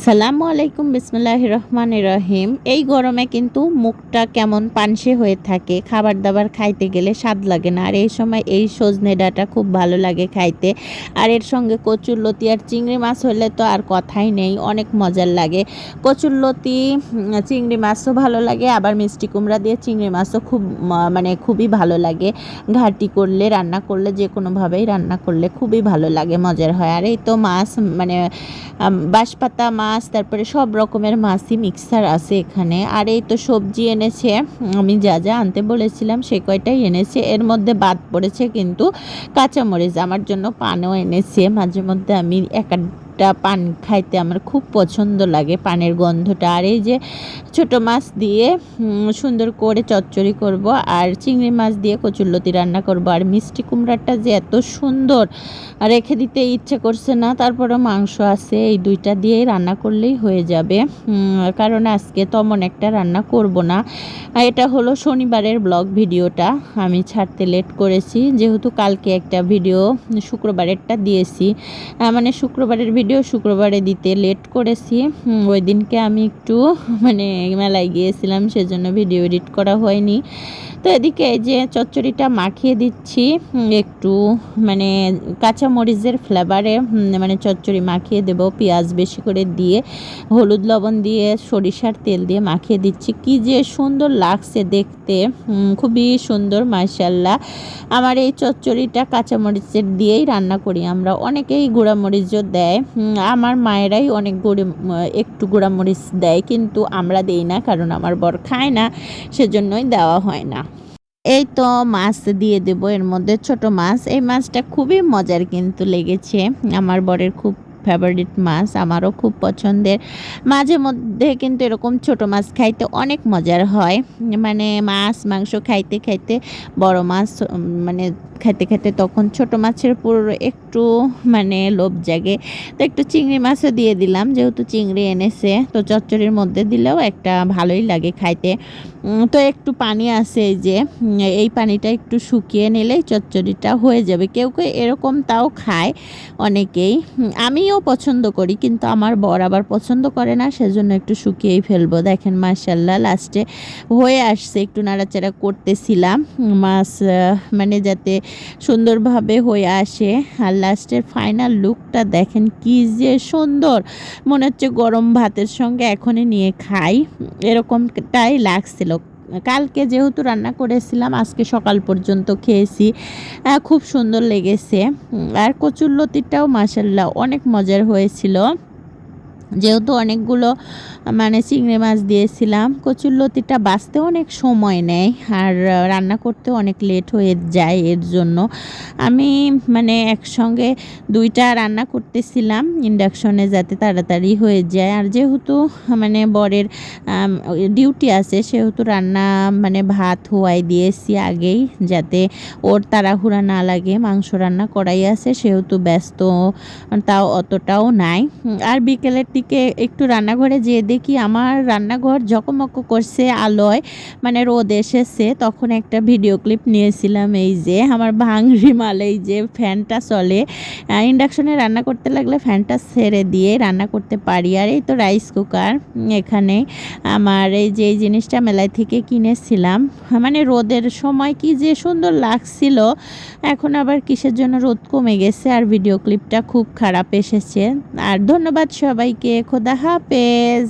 আসসালামু আলাইকুম, বিসমিল্লাহির রহমানির রহিম। এই গরমে কিন্তু মুখটা কেমন পানসে হয়ে থাকে, খাবার দাবার খাইতে গেলে স্বাদ লাগে না। আর এই সময় এই সজনে ডাঁটা খুব ভালো লাগে খাইতে। আর এর সঙ্গে কচুরলতি আর চিংড়ি মাছ হলে তো আর কথাই নেই, অনেক মজার লাগে। কচুরলতি চিংড়ি মাছও ভালো লাগে, আবার মিষ্টি কুমড়া দিয়ে চিংড়ি মাছও মানে খুবই ভালো লাগে। ঘাটি করলে, রান্না করলে, যে কোনোভাবেই রান্না করলে খুবই ভালো লাগে, মজার হয়। আর এই তো মাছ মানে বাঁশপাতা মাছ, তারপরে সব রকমের মাছই মিক্সার আছে এখানে। আর এই তো সবজি এনেছে, আমি যা যা আনতে বলেছিলাম সে কয়টাই এনেছে। এর মধ্যে বাদ পড়েছে কিন্তু কাঁচামরিচ। আমার জন্য পানও এনেছে। মাঝে মধ্যে আমি পান খাইতে আমার খুব পছন্দ লাগে, পানের গন্ধটা। আর এই যে ছোট মাছ দিয়ে সুন্দর করে চচ্চড়ি করব, আর চিংড়ি মাছ দিয়ে কচুরলতি রান্না করব। আর মিষ্টি কুমড়াটা যে এত সুন্দর, রেখে দিতে ইচ্ছে করছে না, তারপরে মাংস আছে, এই দুইটা দিয়েই রান্না করলেই হয়ে যাবে। কারণ আজকে তেমন একটা রান্না করব না। এটা হলো শনিবারের ব্লগ ভিডিওটা, আমি ছাড়তে লেট করেছি যেহেতু কালকে একটা ভিডিও শুক্রবারেরটা দিয়েছি। মানে শুক্রবারের ভিডিও শুক্রবারে দিতে লেট করেছি। ওই দিনকে আমি একটু মানে মেলায় গিয়েছিলাম, সেজন্য ভিডিও এডিট করা হয়নি। তো এদিকে এই যে চচ্চড়িটা মাখিয়ে দিচ্ছি একটু, মানে কাঁচামরিচের ফ্লেভারে মানে চচ্চড়ি মাখিয়ে দেব, পেঁয়াজ বেশি করে দিয়ে, হলুদ লবণ দিয়ে, সরিষার তেল দিয়ে মাখিয়ে দিচ্ছি। কি যে সুন্দর লাগছে দেখতে, খুবই সুন্দর মাশাআল্লাহ। আমার এই চচ্চড়িটা কাঁচামরিচের দিয়েই রান্না করি আমরা, অনেকেই গুঁড়ামরিচও দেয়। আমার মায়েরাই অনেক একটু গুঁড়ামরিচ দেয়, কিন্তু আমরা দেই না, কারণ আমার বর খায় না, সেজন্যই দেওয়া হয় না। এই তো মাছ দিয়ে দেব এর মধ্যে, ছোট মাছ। এই মাছটা খুবই মজার কিন্তু লেগেছে, আমার বরের খুব ফেভারিট মাছ, আমারও খুব পছন্দের। মাঝে মধ্যে কিন্তু এরকম ছোট মাছ খাইতে অনেক মজার হয়, মানে মাছ মাংস খাইতে খাইতে বড় মাছ মানে খাইতে খাইতে তখন ছোট মাছের উপর একটু মানে লোভ জাগে। তো একটু চিংড়ি মাছও দিয়ে দিলাম, যেহেতু চিংড়ি এনেছে, তো চচ্চড়ির মধ্যে দিলেও একটা ভালোই লাগে খাইতে। তো একটু পানি আছে, এই যে এই পানিটা একটু শুকিয়ে নিলেই চচ্চড়িটা হয়ে যাবে। কেউ কেউ এরকম তাও খায় অনেকেই, আমিও পছন্দ করি, কিন্তু আমার বর আবার পছন্দ করে না, সেজন্য একটু শুকিয়েই ফেলবো। দেখেন মাশাআল্লাহ লাস্টে হয়ে আসছে, একটু নাড়াচাড়া করতেছিলাম মাছ মানে যাতে সুন্দরভাবে হয়ে আসে। আর লাস্টের ফাইনাল লুকটা দেখেন কি যে সুন্দর, মনে হচ্ছে গরম ভাতের সঙ্গে এখনই নিয়ে খাই, এরকমটাই লাগছিল। কালকে যেহেতু রান্না করেছিলাম, আজকে সকাল পর্যন্ত খেয়েছি, খুব সুন্দর লেগেছে। আর কচুরলতিটাও মাশাআল্লাহ অনেক মজার হয়েছিল, যেহেতু অনেকগুলো মানে চিংড়ি মাছ দিয়েছিলাম। কচুরলতিটা বাছতে অনেক সময় নেয়, আর রান্না করতে অনেক লেট হয়ে যায়, এর জন্য আমি মানে একসঙ্গে দুইটা রান্না করতেছিলাম ইন্ডাকশনে, যাতে তাড়াতাড়ি হয়ে যায়। আর যেহেতু মানে বরের ডিউটি আছে, সেহেতু রান্না মানে ভাত হওয়াই দিয়েছি আগেই, যাতে ওর তাড়াহুড়া না লাগে। মাংস রান্না করাই আছে, সেহেতু ব্যস্ত তাও অতটাও নাই। আর বিকেলের দিকে একটু রান্নাঘরে যেয়ে দেখি আমার রান্নাঘর ঝকমক করছে আলোয়, মানে রোদ এসেছে। তখন একটা ভিডিও ক্লিপ নিয়েছিলাম। এই যে আমার ভাঙড়ি মাল, এই যে ফ্যানটা চলে, ইন্ডাকশনে রান্না করতে লাগলে ফ্যানটা ছেড়ে দিয়ে রান্না করতে পারি। আর এই তো রাইস কুকার, এখানে আমার এই যে এই জিনিসটা মেলায় থেকে কিনেছিলাম, মানে রোদের সময় কি যে সুন্দর লাগছিল। এখন আবার কিসের জন্য রোদ কমে গেছে, আর ভিডিও ক্লিপটা খুব খারাপ এসেছে। আর ধন্যবাদ সবাইকে, খোদা হাফেজ।